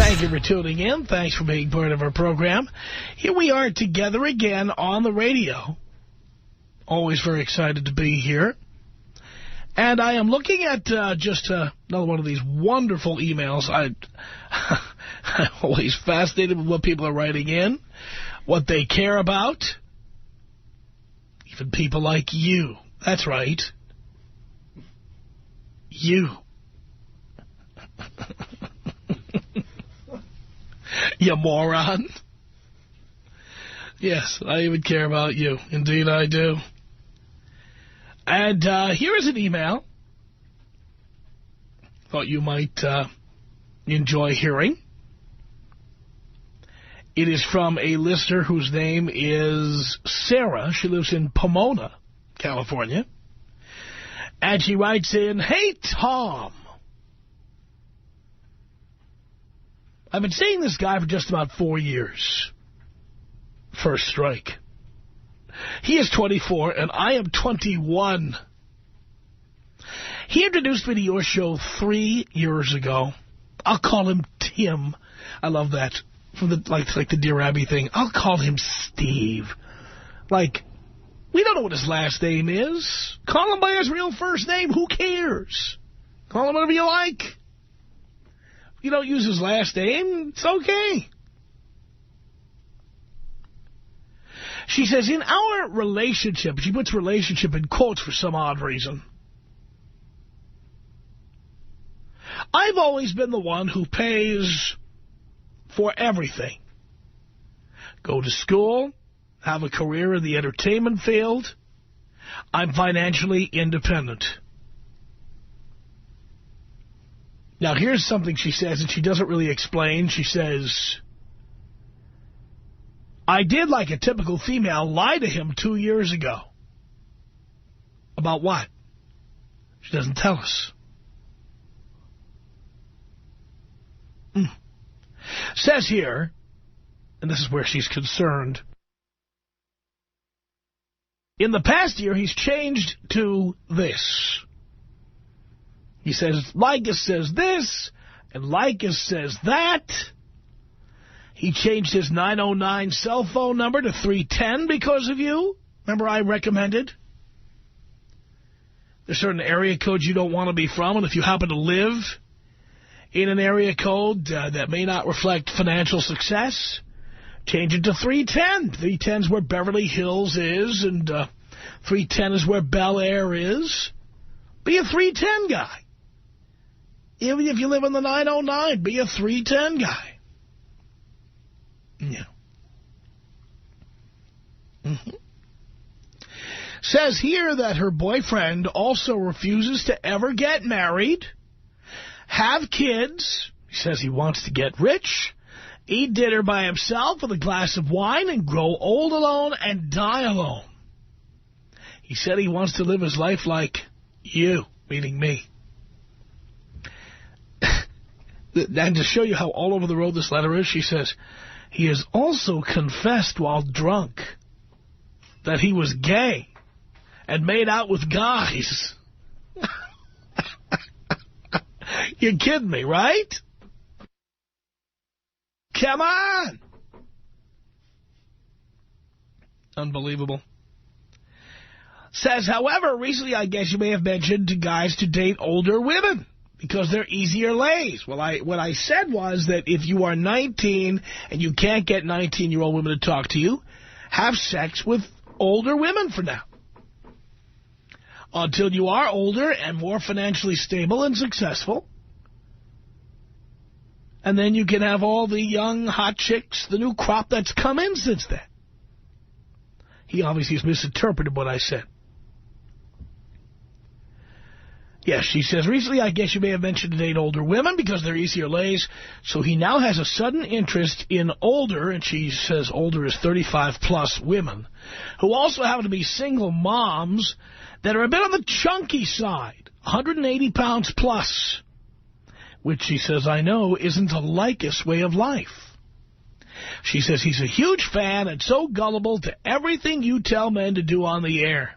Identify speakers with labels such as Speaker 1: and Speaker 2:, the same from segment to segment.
Speaker 1: Thank you for tuning in. Thanks for being part of our program. Here we are together again on the radio. Always very excited to be here. And I am looking at just another one of these wonderful emails. I'm always fascinated with what people are writing in, what they care about. Even people like you. That's right. You. You moron. Yes, I even care about you. Indeed, I do. And here is an email. Thought you might enjoy hearing. It is from a listener whose name is Sarah. She lives in Pomona, California. And she writes in, "Hey, Tom. I've been seeing this guy for just about 4 years. First strike. He is 24 and I am 21. He introduced me to your show 3 years ago. I'll call him Tim. I love that. From the like the Dear Abby thing. I'll call him Steve. Like, we don't know what his last name is. Call him by his real first name. Who cares? Call him whatever you like. If you don't use his last name, it's okay." She says, in our relationship, she puts relationship in quotes for some odd reason, I've always been the one who pays for everything. Go to school, have a career in the entertainment field. I'm financially independent. Now, here's something she says, and she doesn't really explain. She says, I did, like a typical female, lie to him 2 years ago. About what? She doesn't tell us. Says here, and this is where she's concerned, in the past year, he's changed to this. He says, Leykis says this, and Leykis says that. He changed his 909 cell phone number to 310 because of you. Remember I recommended? There's certain area codes you don't want to be from, and if you happen to live in an area code that may not reflect financial success, change it to 310. 310 is where Beverly Hills is, and 310 is where Bel Air is. Be a 310 guy. Even if you live in the 909, be a 310 guy. Yeah. Says here that her boyfriend also refuses to ever get married, have kids. He says he wants to get rich, eat dinner by himself with a glass of wine, and grow old alone and die alone. He said he wants to live his life like you, meaning me. And to show you how all over the road this letter is, she says, he has also confessed while drunk that he was gay and made out with guys. You're kidding me, right? Come on. Unbelievable. Says, however, recently I guess you may have mentioned to guys to date older women because they're easier lays. Well, what I said was that if you are 19 and you can't get 19-year-old women to talk to you, have sex with older women for now. Until you are older and more financially stable and successful. And then you can have all the young, hot chicks, the new crop that's come in since then. He obviously has misinterpreted what I said. Yes, she says, recently I guess you may have mentioned to date older women because they're easier lays. So he now has a sudden interest in older, and she says older is 35-plus women, who also happen to be single moms that are a bit on the chunky side, 180 pounds plus, which she says, I know, isn't a Leykis way of life. She says he's a huge fan and so gullible to everything you tell men to do on the air.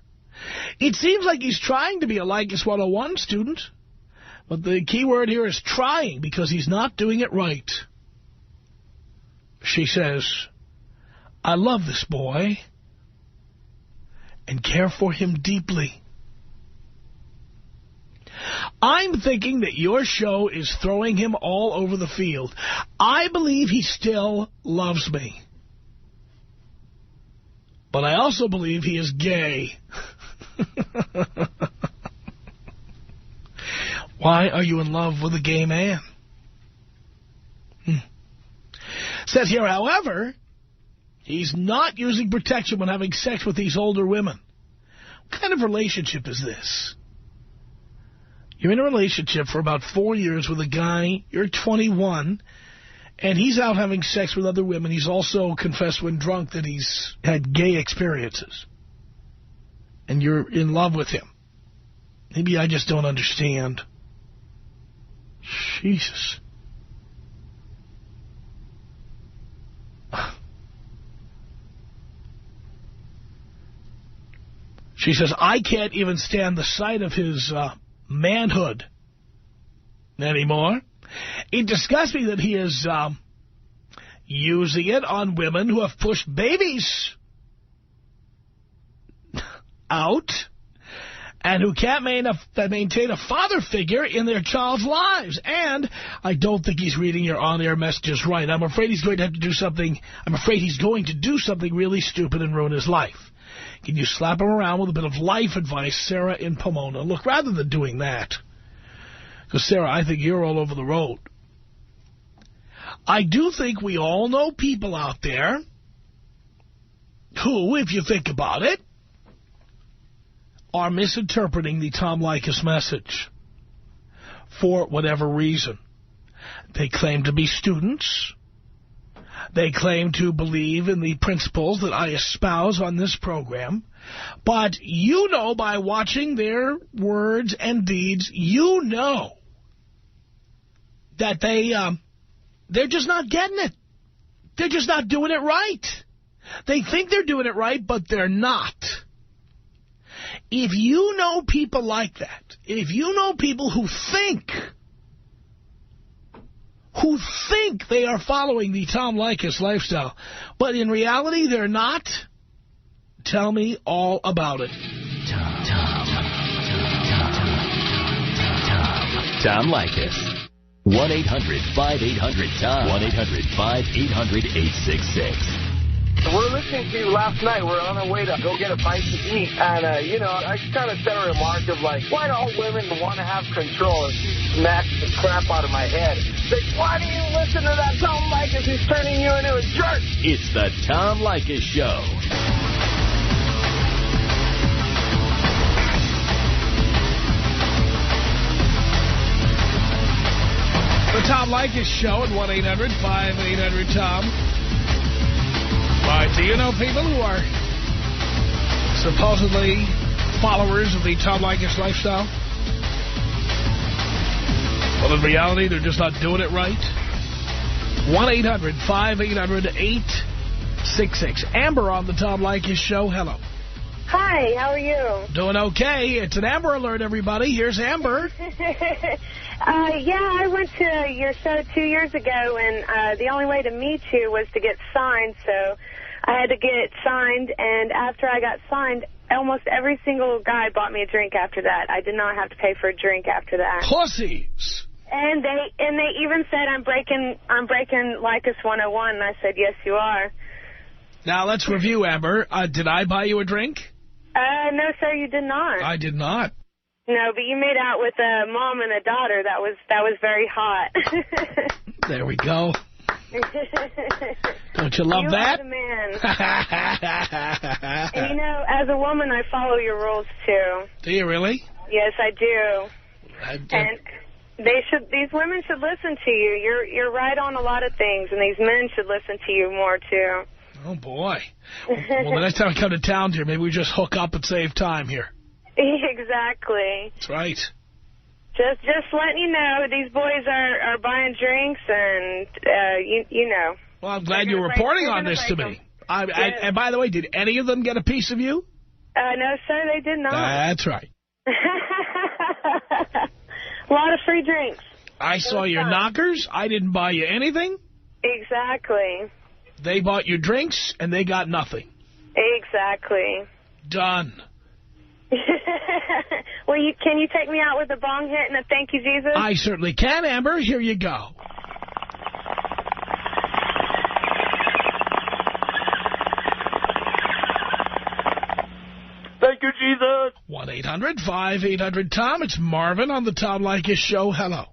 Speaker 1: It seems like he's trying to be a Leykis 101 student, but the key word here is trying because he's not doing it right. She says, I love this boy and care for him deeply. I'm thinking that your show is throwing him all over the field. I believe he still loves me. But I also believe he is gay. Why are you in love with a gay man? Says here, however, he's not using protection when having sex with these older women. What kind of relationship is this? You're in a relationship for about 4 years with a guy, you're 21, and he's out having sex with other women. He's also confessed when drunk that he's had gay experiences. And you're in love with him. Maybe I just don't understand. Jesus. She says, I can't even stand the sight of his manhood anymore. It disgusts me that he is using it on women who have pushed babies out and who can't maintain a father figure in their child's lives. And I don't think he's reading your on-air messages right. I'm afraid he's going to have to do something. I'm afraid he's going to do something really stupid and ruin his life. Can you slap him around with a bit of life advice, Sarah in Pomona? Look, rather than doing that, because, Sarah, I think you're all over the road. I do think we all know people out there who, if you think about it, are misinterpreting the Tom Leykis message for whatever reason. They claim to be students. They claim to believe in the principles that I espouse on this program. But you know, by watching their words and deeds, you know that they're just not getting it. They're just not doing it right. They think they're doing it right, but they're not. If you know people like that, if you know people who think they are following the Tom Leykis lifestyle, but in reality they're not, tell me all about it.
Speaker 2: Tom Leykis. 1-800-5800-TOM. 1-800-5800-866.
Speaker 3: We're listening to you last night. We're on our way to go get a bite to eat. And, I kind of said a remark of, like, why do all women want to have control? And she smacked the crap out of my head. Like, why do you listen to that Tom Leykis? He's turning you into a jerk.
Speaker 2: It's the Tom Leykis Show.
Speaker 1: The Tom Leykis Show at 1-800-5800-TOM. All right, do you know people who are supposedly followers of the Tom Leykis lifestyle? Well, in reality, they're just not doing it right. 1-800-5800-866. Amber on the Tom Leykis Show. Hello.
Speaker 4: Hi, how are you?
Speaker 1: Doing okay. It's an Amber Alert, everybody. Here's Amber.
Speaker 4: I went to your show 2 years ago, and the only way to meet you was to get signed, so I had to get signed, and after I got signed, almost every single guy bought me a drink after that. I did not have to pay for a drink after that.
Speaker 1: Pussies.
Speaker 4: And they even said, I'm breaking Leykis 101, and I said, yes, you are.
Speaker 1: Now, let's review, Amber. Did I buy you a drink?
Speaker 4: No, sir, you did not.
Speaker 1: I did not.
Speaker 4: No, but you made out with a mom and a daughter. That was very hot.
Speaker 1: There we go. Don't you love that?
Speaker 4: You are the man. And, as a woman, I follow your rules, too.
Speaker 1: Do you really?
Speaker 4: Yes, I do. And these women should listen to you. You're right on a lot of things, and these men should listen to you more, too.
Speaker 1: Oh, boy. Well, the next time I come to town, dear, maybe we just hook up and save time here.
Speaker 4: Exactly.
Speaker 1: That's right.
Speaker 4: Just letting you know, these boys are buying drinks, and, you know.
Speaker 1: Well, I'm glad you're reporting on this to me. And by the way, did any of them get a piece of you?
Speaker 4: No, sir, they did not.
Speaker 1: That's right.
Speaker 4: A lot of free drinks.
Speaker 1: I saw your knockers. I didn't buy you anything.
Speaker 4: Exactly.
Speaker 1: They bought you drinks, and they got nothing.
Speaker 4: Exactly.
Speaker 1: Done.
Speaker 4: Well, can you take me out with a bong hit and a thank you, Jesus?
Speaker 1: I certainly can, Amber. Here you go.
Speaker 3: Thank you, Jesus.
Speaker 1: 1-800-5800-TOM. It's Marvin on the Tom Leykis Show. Hello.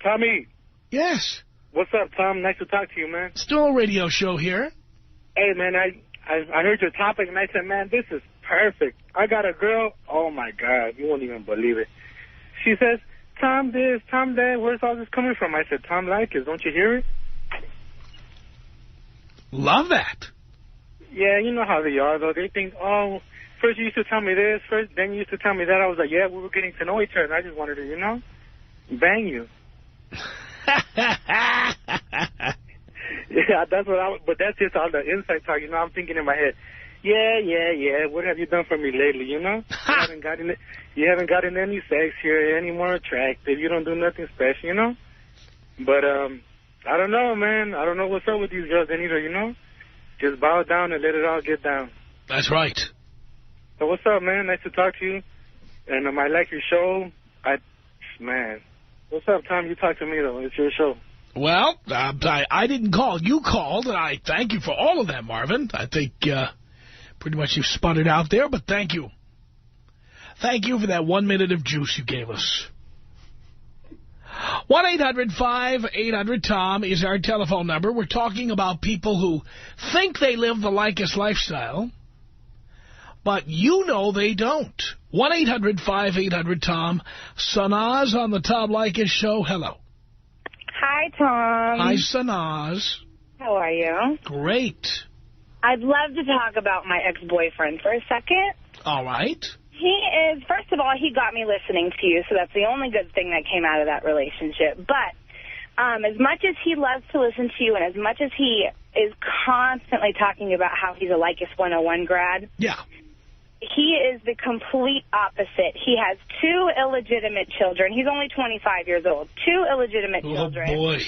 Speaker 3: Tommy,
Speaker 1: Yes.
Speaker 3: what's up, Tom? Nice to talk to you, man.
Speaker 1: Still a radio show here.
Speaker 3: Hey, man, I heard your topic, and I said, man, this is perfect. I got a girl. Oh, my God. You won't even believe it. She says, Tom this, Tom that. Where's all this coming from? I said, Tom Leykis, don't you hear it?
Speaker 1: Love that.
Speaker 3: Yeah, you know how they are, though. They think, oh, first you used to tell me this, then you used to tell me that. I was like, yeah, we were getting to know each other. I just wanted to, bang you. Yeah, that's what but that's just all the inside talk, I'm thinking in my head, yeah, what have you done for me lately, You haven't gotten any sex here, any more attractive, you don't do nothing special, But, I don't know, man. I don't know what's up with these girls. They need to, just bow down and let it all get down.
Speaker 1: That's right.
Speaker 3: So what's up, man? Nice to talk to you. And I like your show. Man. What's up, Tom? You talk to me, though. It's your show.
Speaker 1: Well, I didn't call. You called, and I thank you for all of that, Marvin. I think pretty much you've spun it out there, but thank you. Thank you for that 1 minute of juice you gave us. 1-800-5800-TOM is our telephone number. We're talking about people who think they live the Leykis lifestyle, but you know they don't. 1-800-5800-TOM. Sanaz on the Tom Leykis Show. Hello.
Speaker 4: Hi, Tom.
Speaker 1: Hi, Sanaz.
Speaker 4: How are you?
Speaker 1: Great.
Speaker 4: I'd love to talk about my ex-boyfriend for a second.
Speaker 1: All right.
Speaker 4: First of all, he got me listening to you, so that's the only good thing that came out of that relationship. But as much as he loves to listen to you and as much as he is constantly talking about how he's a Leykis 101 grad,
Speaker 1: yeah,
Speaker 4: he is the complete opposite. He has 2 illegitimate children. He's only 25 years old. 2 illegitimate children.
Speaker 1: Oh, boy.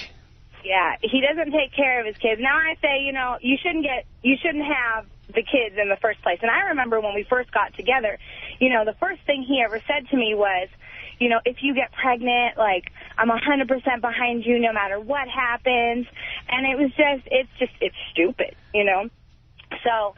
Speaker 4: Yeah, he doesn't take care of his kids. Now I say, you shouldn't have the kids in the first place. And I remember when we first got together, the first thing he ever said to me was, if you get pregnant, like, I'm 100% behind you no matter what happens. And it was it's stupid, So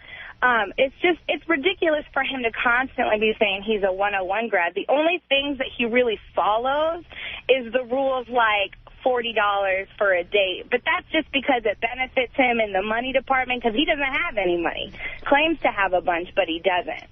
Speaker 4: it's ridiculous for him to constantly be saying he's a 101 grad. The only things that he really follows is the rules like $40 for a date. But that's just because it benefits him in the money department because he doesn't have any money. Claims to have a bunch, but he doesn't.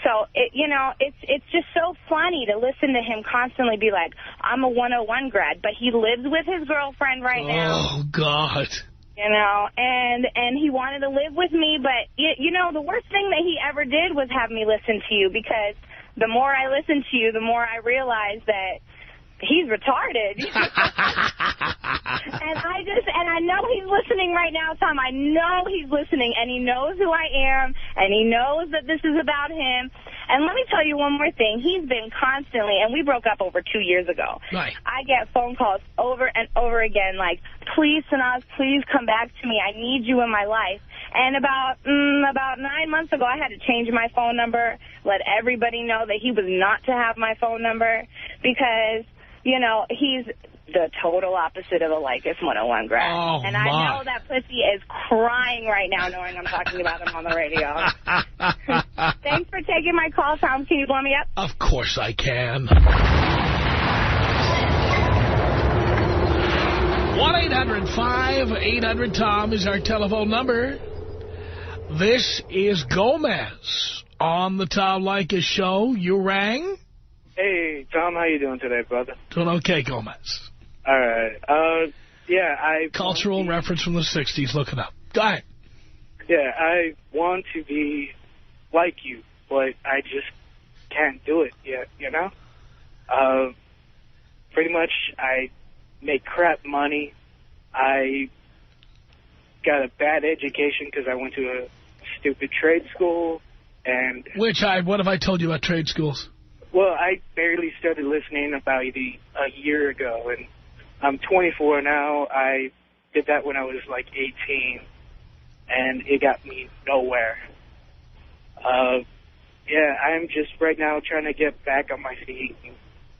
Speaker 4: So, it's just so funny to listen to him constantly be like, I'm a 101 grad, but he lives with his girlfriend right now.
Speaker 1: Oh, God.
Speaker 4: And he wanted to live with me, but, the worst thing that he ever did was have me listen to you, because the more I listen to you, the more I realize that he's retarded. And I know he's listening right now, Tom. I know he's listening, and he knows who I am, and he knows that this is about him. And let me tell you one more thing. He's been constantly, and we broke up over 2 years ago.
Speaker 1: Right.
Speaker 4: I get phone calls over and over again like, please, Sanaz, please come back to me. I need you in my life. And about 9 months ago, I had to change my phone number, let everybody know that he was not to have my phone number, because he's the total opposite of a Leykis 101 grad.
Speaker 1: Oh,
Speaker 4: and I know that pussy is crying right now knowing I'm talking about him on the radio. Thanks for taking my call, Tom. Can you blow me up?
Speaker 1: Of course I can. 1-800-5800-TOM is our telephone number. This is Gomez on the Tom Leykis Show. You rang?
Speaker 3: Hey, Tom, how you doing today, brother?
Speaker 1: Doing okay, Gomez.
Speaker 3: All right.
Speaker 1: Cultural reference from the 60s. Look it up. Go ahead.
Speaker 3: Yeah, I want to be like you, but I just can't do it yet, Pretty much, I make crap money. I got a bad education because I went to a stupid trade school.
Speaker 1: What have I told you about trade schools?
Speaker 3: Well, I barely started listening about a year ago, and I'm 24 now. I did that when I was like 18, and it got me nowhere. Yeah, I'm just right now trying to get back on my feet and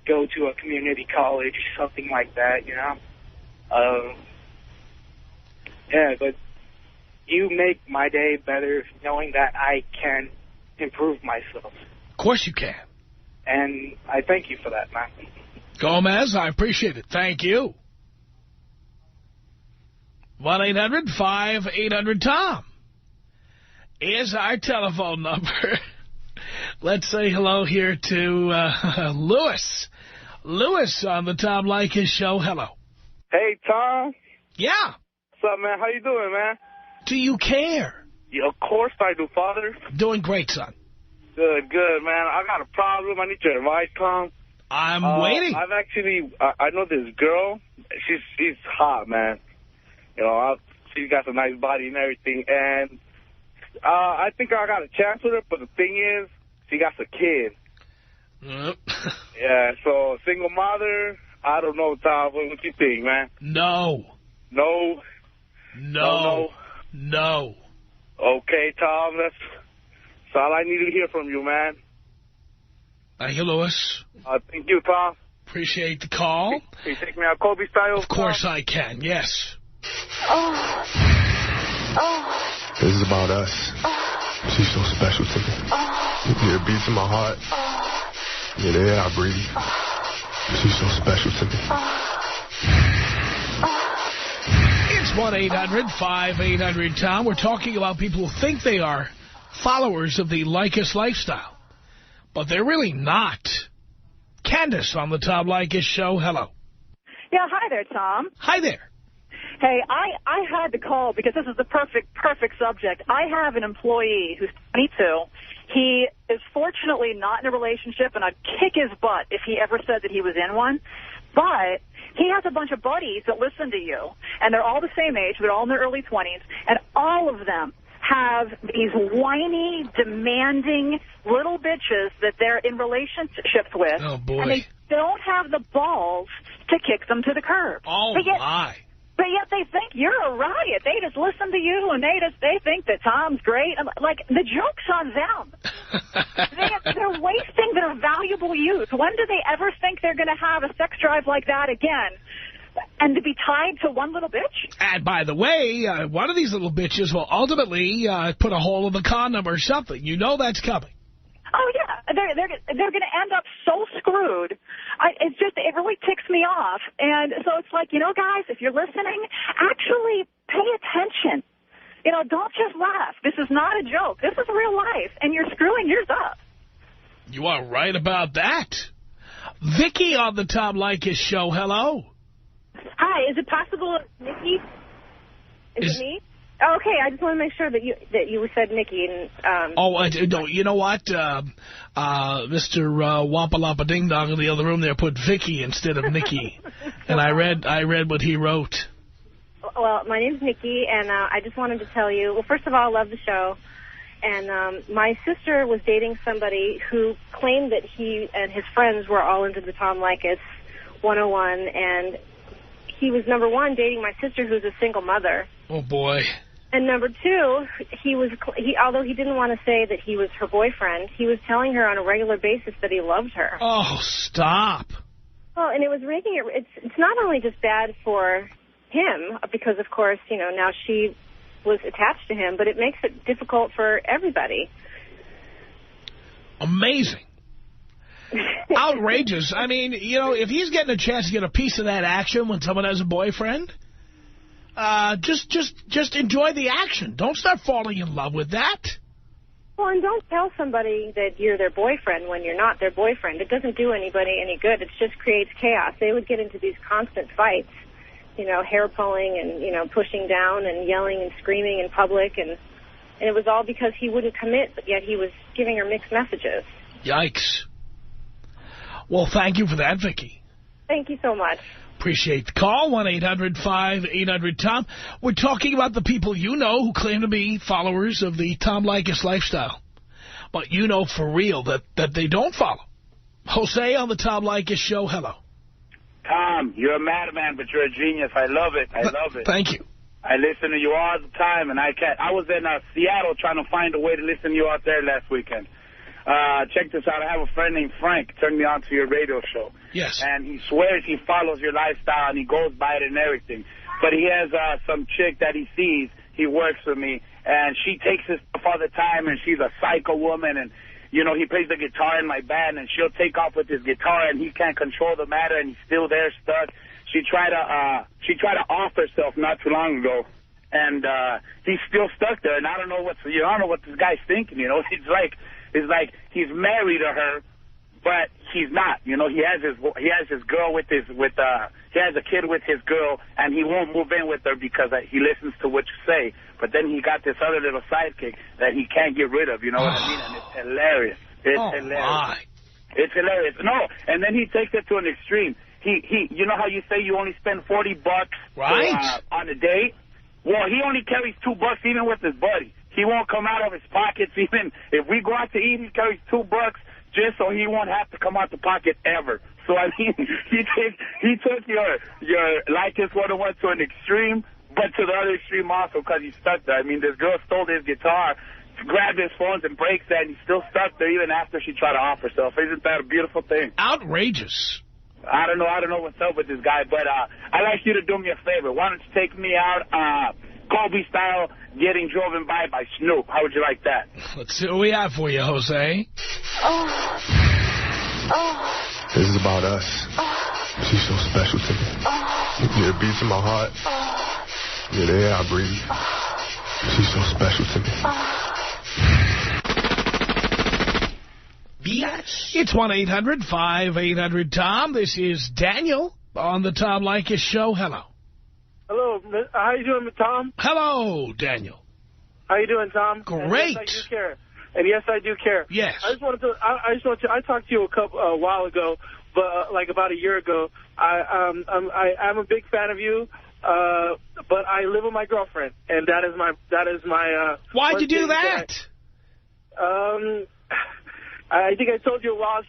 Speaker 3: go to a community college, something like that, you know. Yeah, but you make my day better knowing that I can improve myself.
Speaker 1: Of course you can.
Speaker 3: And I thank you for that, man.
Speaker 1: Gomez, I appreciate it. Thank you. 1-800-5800-TOM is our telephone number. Let's say hello here to Lewis. Lewis on the Tom Leykis Show. Hello.
Speaker 3: Hey, Tom.
Speaker 1: Yeah.
Speaker 3: What's up, man? How you doing, man?
Speaker 1: Do you care?
Speaker 3: Yeah, of course I do, Father.
Speaker 1: Doing great, son.
Speaker 3: Good, man. I got a problem. I need your advice, Tom.
Speaker 1: I'm waiting.
Speaker 3: I've actually, I know this girl. She's hot, man. You know, she's got a nice body and everything. And I think I got a chance with her, but the thing is, she got a kid. Yeah, so single mother, I don't know, Tom. What you think, man?
Speaker 1: No.
Speaker 3: No?
Speaker 1: No. No.
Speaker 3: Okay, Tom, that's all I need to hear from you, man.
Speaker 1: Thank you, Lewis.
Speaker 3: Thank you, Tom.
Speaker 1: Appreciate the call.
Speaker 3: Can you take me out Kobe style?
Speaker 1: Of course I can, yes.
Speaker 5: This is about us. She's so special to me. Yeah, it beats in my heart. Yeah, the air I breathe. She's so special to me.
Speaker 1: It's 1-800-5800-TOM. We're talking about people who think they are followers of the Leykis lifestyle, but they're really not. Candace on the Tom Leykis Show. Hello.
Speaker 6: Yeah, hi there, Tom.
Speaker 1: Hi there.
Speaker 6: Hey, I had to call because this is the perfect subject. I have an employee who's 22. He is fortunately not in a relationship, and I'd kick his butt if he ever said that he was in one. But he has a bunch of buddies that listen to you, and they're all the same age. They're all in their early 20s, and all of them have these whiny, demanding little bitches that they're in relationships with.
Speaker 1: Oh, boy.
Speaker 6: And they don't have the balls to kick them to the curb.
Speaker 1: Oh, my.
Speaker 6: But yet they think you're a riot. They just listen to you, and they think that Tom's great. Like, the joke's on them. They're wasting their valuable youth. When do they ever think they're going to have a sex drive like that again? And to be tied to one little bitch?
Speaker 1: And by the way, one of these little bitches will ultimately put a hole in the condom or something. You know that's coming.
Speaker 6: Oh, yeah. They're going to end up so screwed. It really ticks me off. And so it's like, you know, guys, if you're listening, actually pay attention. You know, don't just laugh. This is not a joke. This is real life, and you're screwing yours up.
Speaker 1: You are right about that. Vicky on the Tom Leykis Show. Hello.
Speaker 4: Hi. Is it possible, Nikki? Is it me? Oh, okay, I just want to make sure that you said Nikki. And,
Speaker 1: no, you know what? Mr. Wampa Lampa Ding Dong in the other room there put Vicky instead of Nikki. And I read what he wrote.
Speaker 4: Well, my name's Nikki, and I just wanted to tell you, well, first of all, I love the show. And my sister was dating somebody who claimed that he and his friends were all into the Tom Leykis 101, and he was, number one, dating my sister, who's a single mother.
Speaker 1: Oh, boy.
Speaker 4: And number two, although he didn't want to say that he was her boyfriend, he was telling her on a regular basis that he loved her.
Speaker 1: Oh, stop.
Speaker 4: Well, and it was making it's not only just bad for him, because, of course, you know, now she was attached to him, but it makes it difficult for everybody.
Speaker 1: Amazing. Outrageous. I mean, you know, if he's getting a chance to get a piece of that action when someone has a boyfriend, just enjoy the action. Don't start falling in love with that.
Speaker 4: Well, and don't tell somebody that you're their boyfriend when you're not their boyfriend. It doesn't do anybody any good. It just creates chaos. They would get into these constant fights, you know, hair pulling and, you know, pushing down and yelling and screaming in public. And it was all because he wouldn't commit, but yet he was giving her mixed messages.
Speaker 1: Yikes. Well, thank you for that, Vicky.
Speaker 4: Thank you so much.
Speaker 1: Appreciate the call, 1-800-5800-TOM. We're talking about the people you know who claim to be followers of the Tom Leykis lifestyle. But you know for real that they don't follow. Jose on the Tom Leykis Show, hello.
Speaker 3: Tom, you're a madman, but you're a genius. I love it. I love it.
Speaker 1: Thank you.
Speaker 3: I listen to you all the time, and I was in Seattle trying to find a way to listen to you out there last weekend. Check this out. I have a friend named Frank turned me on to your radio show.
Speaker 1: Yes.
Speaker 3: And he swears he follows your lifestyle, and he goes by it and everything. But he has some chick that he sees. He works with me, and she takes his stuff all the time, and she's a psycho woman, and, you know, he plays the guitar in my band, and she'll take off with his guitar, and he can't control the matter, and he's still there stuck. She tried to off herself not too long ago, and he's still stuck there, and I don't know what this guy's thinking, you know. It's like he's married to her, but he's not. You know, he has his girl he has a kid with his girl, and he won't move in with her because he listens to what you say. But then he got this other little sidekick that he can't get rid of. You know what I mean? And it's hilarious. It's hilarious. My. It's hilarious. No, and then he takes it to an extreme. You know how you say you only spend $40
Speaker 1: right
Speaker 3: on a date? Well, he only carries $2 even with his buddy. He won't come out of his pockets even if we go out to eat. He carries $2 just so he won't have to come out the pocket ever. So I mean, he took your Leykis 101 to an extreme, but to the other extreme also because he's stuck there. I mean, this girl stole his guitar, grabbed his phones and breaks that, and he's still stuck there even after she tried to off herself. Isn't that a beautiful thing?
Speaker 1: Outrageous.
Speaker 3: I don't know what's up with this guy, but I'd like you to do me a favor. Why don't you take me out Kobe style, getting driven by Snoop? How would you like that?
Speaker 1: Let's see what we have for you, Jose.
Speaker 5: This is about us. She's so special to me. Yeah, it beats in my heart. Yeah, the air I breathe. She's so special to me.
Speaker 1: It's 1-800-5800-TOM. This is Daniel on the Tom Leykis Show. Hello.
Speaker 7: Hello. How you doing, Tom?
Speaker 1: Hello, Daniel.
Speaker 7: How you doing, Tom?
Speaker 1: Great.
Speaker 7: And yes, I do care. And yes, I do care.
Speaker 1: Yes.
Speaker 7: I talked to you a while ago, but like about a year ago. I'm a big fan of you, but I live with my girlfriend, and that is my.
Speaker 1: Why'd you do that?
Speaker 7: I think I told you about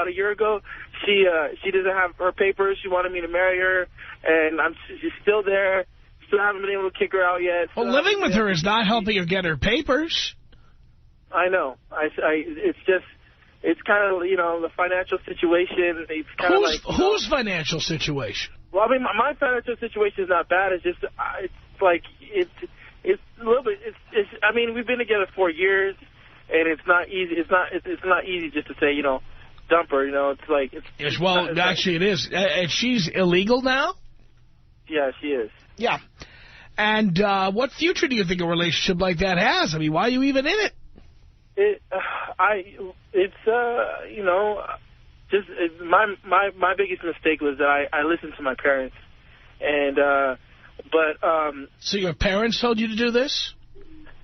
Speaker 7: a year ago. She doesn't have her papers. She wanted me to marry her, and she's still there. Still haven't been able to kick her out yet.
Speaker 1: Well, living with her is not helping her get her papers.
Speaker 7: I know. It's kind of, you know, the financial situation. It's kind of like
Speaker 1: whose financial situation?
Speaker 7: Well, I mean, my financial situation is not bad. It's just it's a little bit. I mean, we've been together 4 years. And it's not easy. It's not easy just to say, you know, dump her. You know, it's like
Speaker 1: actually, it is. And she's illegal now.
Speaker 7: Yeah, she is.
Speaker 1: Yeah. And what future do you think a relationship like that has? I mean, why are you even in it?
Speaker 7: You know, just my biggest mistake was that I listened to my parents, and So
Speaker 1: your parents told you to do this?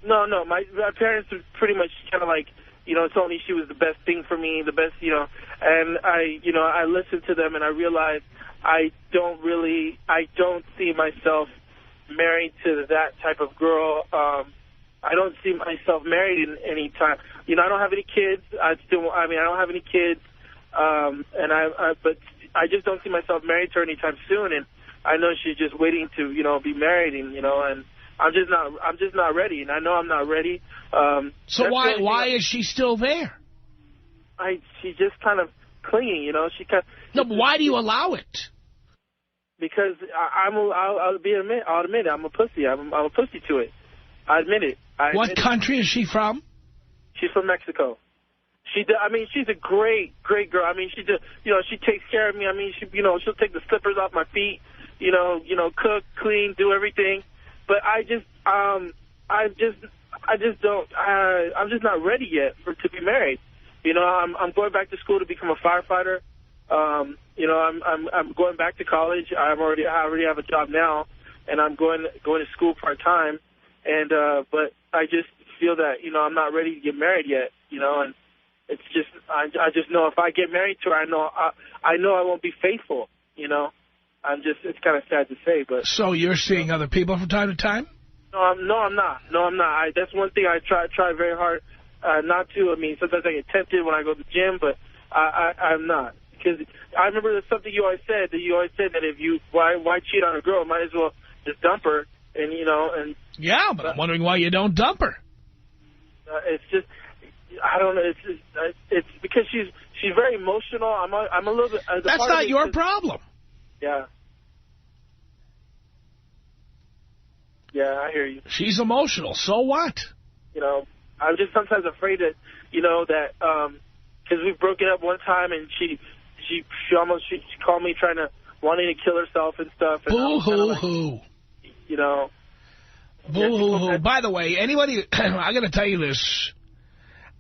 Speaker 7: No, my parents were pretty much kind of like, you know, told me she was the best thing for me, the best, you know, and I listened to them and I realized I don't see myself married to that type of girl. I don't see myself married in any time. You know, I don't have any kids. I don't have any kids. But I just don't see myself married to her anytime soon. And I know she's just waiting to, you know, be married and, you know, and I'm just not ready, and I know I'm not ready.
Speaker 1: So why is she still there?
Speaker 7: She's just kind of clinging, you know.
Speaker 1: No, but why do you allow it?
Speaker 7: Because I'll admit it. I'm a pussy. I'm a pussy to it. I admit it.
Speaker 1: What country is she from?
Speaker 7: She's from Mexico. She's a great girl. I mean, she takes care of me. I mean, she'll take the slippers off my feet. You know, cook, clean, do everything. But I'm just not ready yet to be married. You know, I'm going back to school to become a firefighter. You know, I'm going back to college. I already have a job now, and I'm going to school part-time. And but I just feel that, you know, I'm not ready to get married yet. You know, and it's just I just know if I get married to her, I know I won't be faithful. You know. It's kind of sad to say, but... So you're seeing other people from time to time? No, I'm not. That's one thing I try very hard not to. I mean, sometimes I get tempted when I go to the gym, but I'm not. Because I remember there's something you always said, that if why cheat on a girl? Might as well just dump her, and and
Speaker 1: yeah, but I'm wondering why you don't dump her.
Speaker 7: It's just, I don't know. It's because she's very emotional. I'm a little bit.
Speaker 1: That's not your problem.
Speaker 7: Yeah. Yeah, I hear you.
Speaker 1: She's emotional. So what?
Speaker 7: I'm just sometimes afraid that, that because we've broken up one time, and she called me wanting to kill herself and stuff. And
Speaker 1: Boo-hoo-hoo. Boo-hoo-hoo. By the way, anybody, I got to tell you this,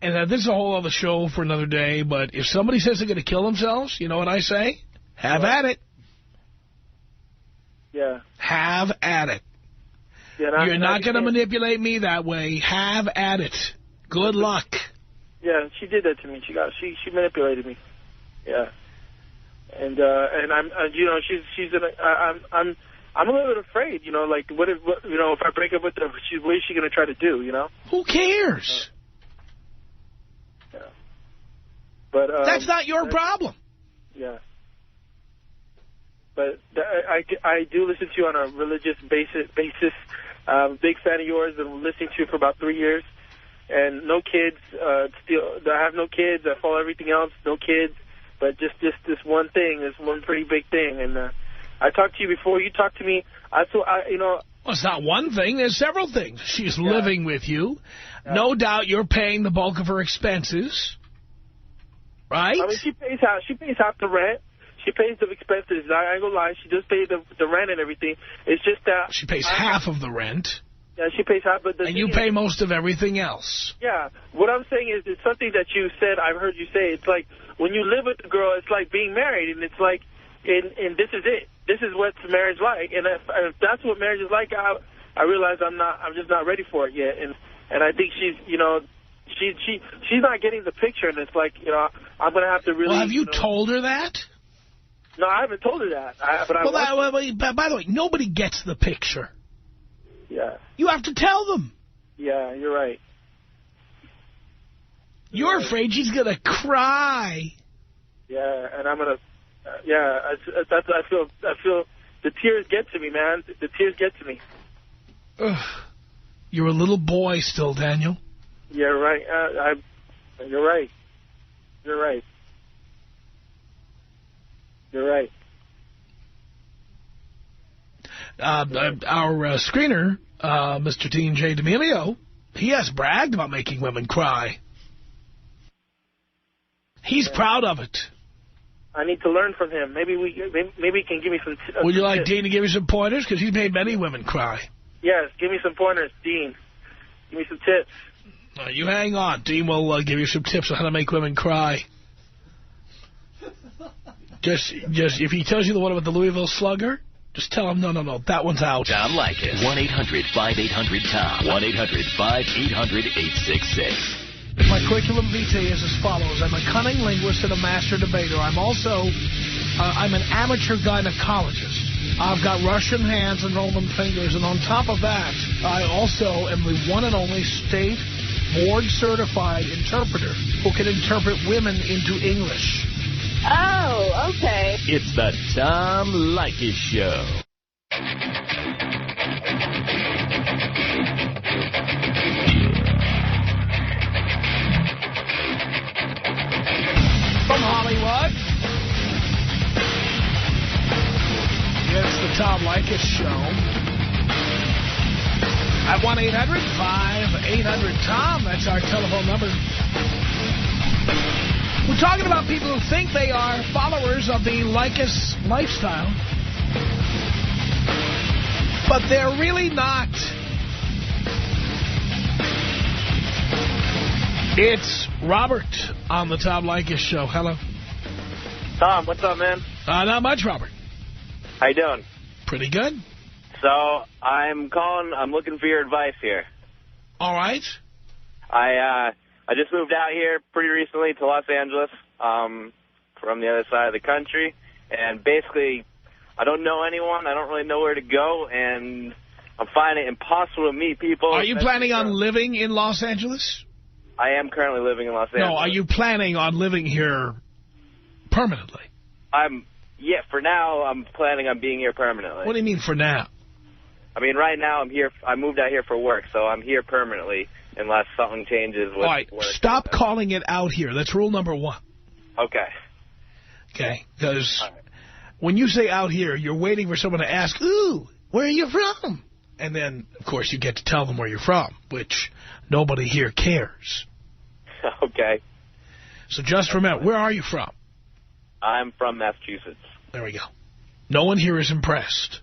Speaker 1: and this is a whole other show for another day, but if somebody says they're going to kill themselves, you know what I say? Have at it.
Speaker 7: Yeah.
Speaker 1: Have at it.
Speaker 7: Yeah,
Speaker 1: you're not going to manipulate me that way. Have at it. Good luck.
Speaker 7: Yeah, she did that to me. She manipulated me. Yeah. And I'm I'm a little bit afraid, like what if I break up with her, what is she going to try to do,
Speaker 1: Who cares?
Speaker 7: Yeah. But
Speaker 1: that's not your problem.
Speaker 7: Yeah. But I do listen to you on a religious basis. Big fan of yours. Been listening to you for about 3 years. And no kids. I have no kids. I follow everything else. No kids. But just this one thing, this one pretty big thing. And I talked to you before. You talked to me. Well,
Speaker 1: it's not one thing. There's several things. She's living with you. Yeah. No doubt you're paying the bulk of her expenses. Right?
Speaker 7: I mean, she pays half the rent. She pays the expenses. I ain't gonna lie. She does pay the rent and everything. It's just that
Speaker 1: she pays half of the rent.
Speaker 7: Yeah, she pays half. But
Speaker 1: and you pay most of everything else.
Speaker 7: Yeah. What I'm saying is, it's something that you said. I've heard you say. It's like when you live with the girl, it's like being married, and it's like, and this is it. This is what marriage like. And if that's what marriage is like, I realize I'm just not ready for it yet. And I think she's she's not getting the picture, and it's like I'm gonna have to really.
Speaker 1: Well, have you told her that?
Speaker 7: No, I haven't told her that.
Speaker 1: By the way, nobody gets the picture.
Speaker 7: Yeah.
Speaker 1: You have to tell them.
Speaker 7: Yeah, you're right.
Speaker 1: You're afraid she's going to cry.
Speaker 7: Yeah, and I'm going to... I feel the tears get to me, man. The tears get to me.
Speaker 1: Ugh. You're a little boy still, Daniel.
Speaker 7: Yeah, right. You're right. You're right. You're right.
Speaker 1: Our screener, Mr. Dean J. D'Amelio, he has bragged about making women cry. He's proud of it.
Speaker 7: I need to learn from him. Maybe he can give me some tips.
Speaker 1: Would you like Dean to give you some pointers? Because he's made many women cry.
Speaker 7: Yes, give me some pointers, Dean. Give me some tips.
Speaker 1: You hang on. Dean will give you some tips on how to make women cry. Just if he tells you the one about the Louisville Slugger, just tell him, no, that one's out.
Speaker 2: Tom Leykis. 1-800-5800-TOM. 1-800-5800-866.
Speaker 1: My curriculum vitae is as follows. I'm a cunning linguist and a master debater. I'm also, I'm an amateur gynecologist. I've got Russian hands and Roman fingers. And on top of that, I also am the one and only state board-certified interpreter who can interpret women into English.
Speaker 4: Oh, okay.
Speaker 2: It's the Tom Leykis Show.
Speaker 1: From Hollywood, it's the Tom Leykis Show. At 1-800-5800-TOM, that's our telephone number. We're talking about people who think they are followers of the Leykis lifestyle, but they're really not. It's Robert on the Tom Leykis Show. Hello.
Speaker 8: Tom, what's up, man?
Speaker 1: Not much, Robert.
Speaker 8: How you doing?
Speaker 1: Pretty good.
Speaker 8: So, I'm calling, I'm looking for your advice here.
Speaker 1: All right.
Speaker 8: I just moved out here pretty recently to Los Angeles from the other side of the country. And basically, I don't know anyone. I don't really know where to go. And I'm finding it impossible to meet people.
Speaker 1: Are you planning on living in Los Angeles?
Speaker 8: I am currently living in Los Angeles.
Speaker 1: No, are you planning on living here permanently?
Speaker 8: Yeah, for now, I'm planning on being here permanently.
Speaker 1: What do you mean for now?
Speaker 8: I mean, right now I'm here. I moved out here for work, so I'm here permanently unless something changes with
Speaker 1: All right,
Speaker 8: work.
Speaker 1: stop calling it out here. That's rule number 1.
Speaker 8: Okay.
Speaker 1: Okay, because when you say out here, you're waiting for someone to ask, ooh, where are you from? And then, of course, you get to tell them where you're from, which nobody here cares.
Speaker 8: Okay.
Speaker 1: So just remember, where are you from?
Speaker 8: I'm from Massachusetts.
Speaker 1: There we go. No one here is impressed.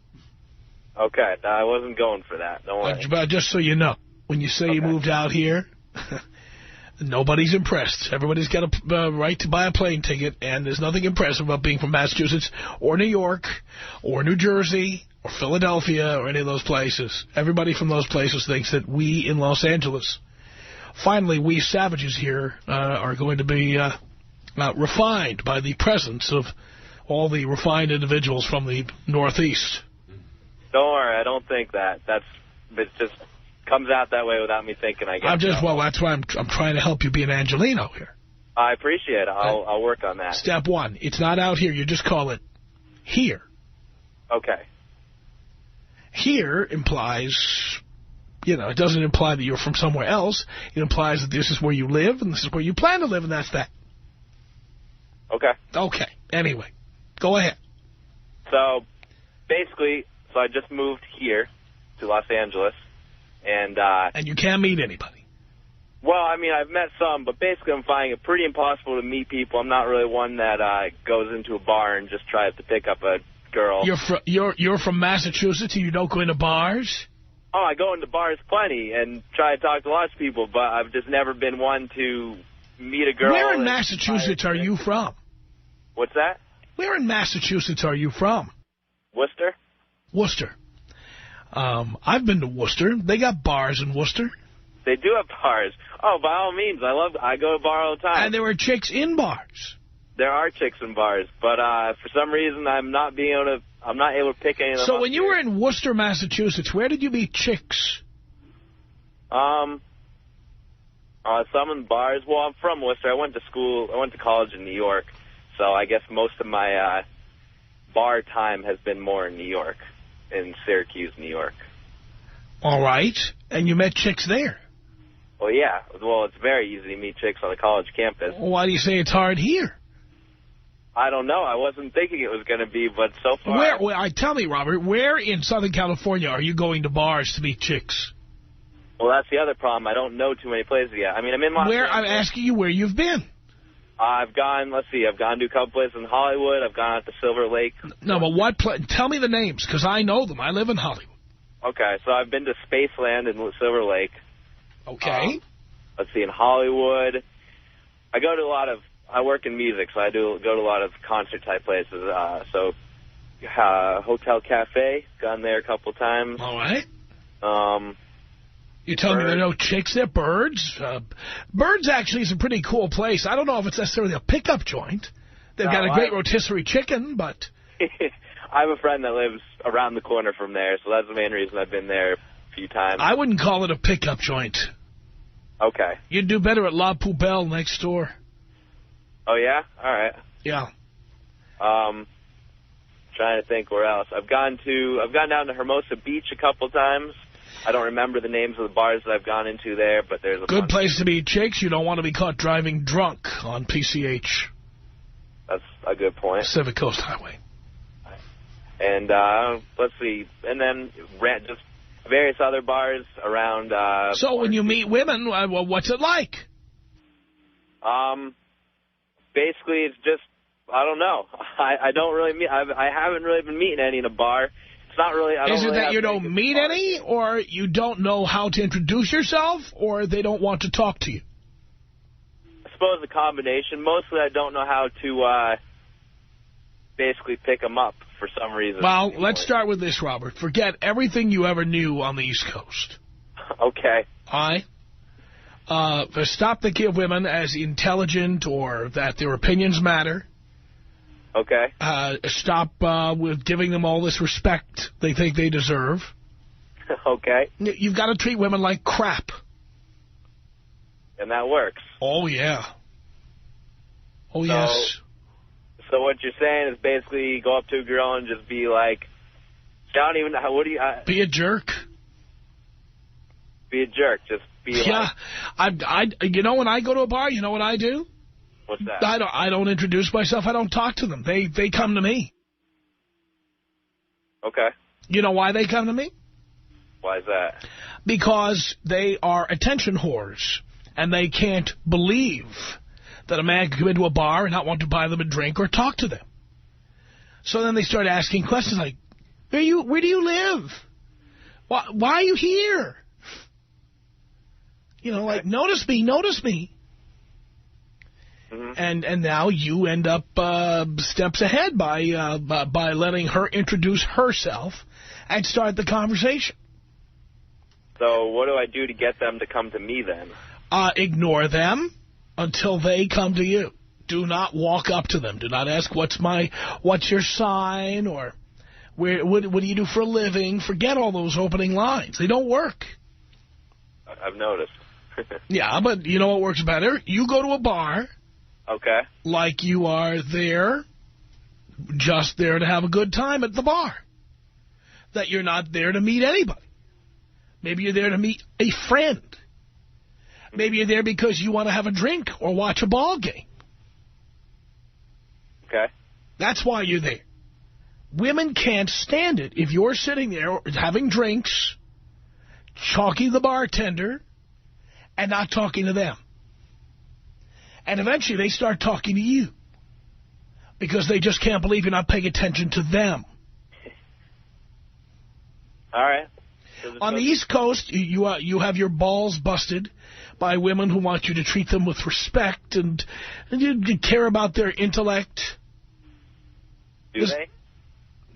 Speaker 8: Okay, I wasn't going for that. Don't worry.
Speaker 1: But just so you know, when you say you moved out here, nobody's impressed. Everybody's got a right to buy a plane ticket, and there's nothing impressive about being from Massachusetts or New York or New Jersey or Philadelphia or any of those places. Everybody from those places thinks that we in Los Angeles, finally, we savages here are going to be refined by the presence of all the refined individuals from the Northeast.
Speaker 8: Don't worry, I don't think that. It just comes out that way without me thinking, I guess.
Speaker 1: Well, that's why I'm trying to help you be an Angelino here.
Speaker 8: I appreciate it. I'll work on that.
Speaker 1: Step 1, it's not out here. You just call it here.
Speaker 8: Okay.
Speaker 1: Here implies, you know, it doesn't imply that you're from somewhere else. It implies that this is where you live and this is where you plan to live, and that's that.
Speaker 8: Okay.
Speaker 1: Okay. Anyway, go ahead.
Speaker 8: So, basically, I just moved here to Los Angeles, and
Speaker 1: you can't meet anybody.
Speaker 8: Well, I mean, I've met some, but basically I'm finding it pretty impossible to meet people. I'm not really one that goes into a bar and just tries to pick up a girl.
Speaker 1: You're from Massachusetts and you don't go into bars?
Speaker 8: Oh, I go into bars plenty and try to talk to lots of people, but I've just never been one to meet a girl.
Speaker 1: Where in Massachusetts are you from?
Speaker 8: What's that?
Speaker 1: Where in Massachusetts are you from?
Speaker 8: Worcester.
Speaker 1: Worcester. I've been to Worcester. They got bars in Worcester.
Speaker 8: They do have bars. Oh, by all means, I go to bar all the time.
Speaker 1: And there were chicks in bars.
Speaker 8: There are chicks in bars, but for some reason I'm not able to pick any of them.
Speaker 1: So when you were in Worcester, Massachusetts, where did you meet chicks?
Speaker 8: Some in bars. Well, I'm from Worcester. I went to college in New York, so I guess most of my bar time has been more in New York, in Syracuse, New York.
Speaker 1: All right. And you met chicks there?
Speaker 8: Well, yeah. Well, it's very easy to meet chicks on the college campus.
Speaker 1: Why do you say it's hard here?
Speaker 8: I don't know. I wasn't thinking it was going to be, but so far...
Speaker 1: Tell me, Robert, where in Southern California are you going to bars to meet chicks?
Speaker 8: Well, that's the other problem. I don't know too many places yet. I mean, I'm in Los Angeles.
Speaker 1: I'm asking you where you've been.
Speaker 8: I've gone to a couple places in Hollywood. I've gone out to Silver Lake.
Speaker 1: No, but tell me the names, because I know them. I live in Hollywood.
Speaker 8: Okay, so I've been to Spaceland in Silver Lake.
Speaker 1: Okay.
Speaker 8: Let's see, in Hollywood. I work in music, so I go to a lot of concert-type places. Hotel Cafe, gone there a couple times.
Speaker 1: All right. You telling me there are no chicks there? Birds? Birds actually is a pretty cool place. I don't know if it's necessarily a pickup joint. They've got a great rotisserie chicken, but...
Speaker 8: I have a friend that lives around the corner from there, so that's the main reason I've been there a few times.
Speaker 1: I wouldn't call it a pickup joint.
Speaker 8: Okay.
Speaker 1: You'd do better at La Poubelle next door.
Speaker 8: Oh, yeah? All right.
Speaker 1: Yeah.
Speaker 8: Trying to think where else. I've gone down to Hermosa Beach a couple times. I don't remember the names of the bars that I've gone into there, but there's a
Speaker 1: good place to meet chicks. You don't want to be caught driving drunk on PCH.
Speaker 8: That's a good point.
Speaker 1: Pacific Coast Highway.
Speaker 8: And let's see, and then just various other bars around.
Speaker 1: So when you meet women, what's it like?
Speaker 8: Basically, it's just, I don't know. I don't really meet. I haven't really been meeting any in a bar. It's not really.
Speaker 1: Is it that you don't meet any, or you don't know how to introduce yourself, or they don't want to talk to you?
Speaker 8: I suppose a combination. Mostly, I don't know how to basically pick them up for some reason.
Speaker 1: Well, let's start with this, Robert. Forget everything you ever knew on the East Coast.
Speaker 8: Okay.
Speaker 1: All right? Stop thinking of women as intelligent or that their opinions matter.
Speaker 8: Okay.
Speaker 1: Stop with giving them all this respect they think they deserve.
Speaker 8: Okay.
Speaker 1: You've got to treat women like crap.
Speaker 8: And that works.
Speaker 1: Oh, yeah. Oh, yes.
Speaker 8: So what you're saying is basically go up to a girl and just be like, I don't even know. What do you...
Speaker 1: Be a jerk.
Speaker 8: Be a jerk. Just be
Speaker 1: Yeah. You know, when I go to a bar, you know what I do?
Speaker 8: What's that?
Speaker 1: I don't introduce myself. I don't talk to them. They come to me.
Speaker 8: Okay.
Speaker 1: You know why they come to me?
Speaker 8: Why is that?
Speaker 1: Because they are attention whores, and they can't believe that a man can come into a bar and not want to buy them a drink or talk to them. So then they start asking questions like, where do you live? Why are you here? You know, like, notice me. Mm-hmm. And now you end up steps ahead by letting her introduce herself and start the conversation.
Speaker 8: So what do I do to get them to come to me then?
Speaker 1: Ignore them until they come to you. Do not walk up to them. Do not ask, what's your sign, or what do you do for a living? Forget all those opening lines. They don't work.
Speaker 8: I've noticed.
Speaker 1: Yeah, but you know what works better? You go to a bar.
Speaker 8: Okay.
Speaker 1: Like you are there, just there to have a good time at the bar. That you're not there to meet anybody. Maybe you're there to meet a friend. Maybe you're there because you want to have a drink or watch a ball game.
Speaker 8: Okay.
Speaker 1: That's why you're there. Women can't stand it if you're sitting there having drinks, talking to the bartender, and not talking to them. And eventually they start talking to you because they just can't believe you're not paying attention to them.
Speaker 8: All right.
Speaker 1: On the East Coast, you have your balls busted by women who want you to treat them with respect and you care about their intellect.
Speaker 8: Do they?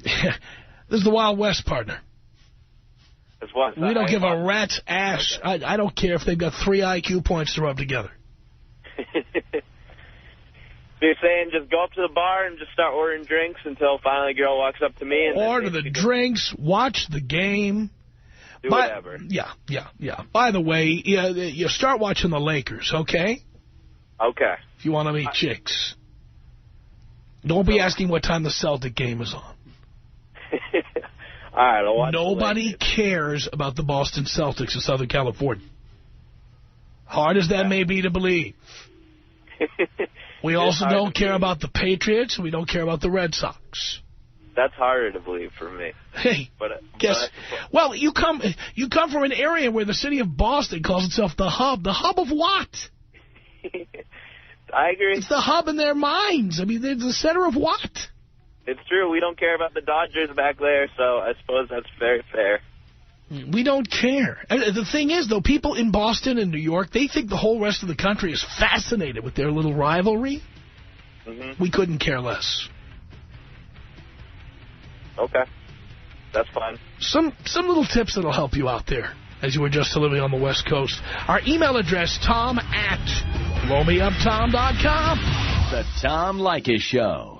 Speaker 1: This is the Wild West, partner. We don't give a rat's ass. I don't care if they've got 3 IQ points to rub together.
Speaker 8: So you're saying just go up to the bar and just start ordering drinks until finally a girl walks up to me? And
Speaker 1: order the drinks, watch the game.
Speaker 8: Do whatever.
Speaker 1: Yeah. By the way, you start watching the Lakers, okay?
Speaker 8: Okay.
Speaker 1: If you want to meet chicks. Don't be asking what time the Celtic game is on.
Speaker 8: All right, I'll watch.
Speaker 1: Nobody cares about the Boston Celtics in Southern California. Hard as that may be to believe. We also don't care about the Patriots, and we don't care about the Red Sox.
Speaker 8: That's harder to believe for me.
Speaker 1: Hey, well, you come from an area where the city of Boston calls itself the hub. The hub of what?
Speaker 8: I agree.
Speaker 1: It's the hub in their minds. I mean, it's the center of what?
Speaker 8: It's true. We don't care about the Dodgers back there, so I suppose that's very fair.
Speaker 1: We don't care. And the thing is, though, people in Boston and New York, they think the whole rest of the country is fascinated with their little rivalry. Mm-hmm. We couldn't care less.
Speaker 8: Okay. That's fine.
Speaker 1: Some little tips that'll help you out there as you were just living on the West Coast. Our email address, tom@blowmeuptom.com.
Speaker 2: The Tom Leykis Show.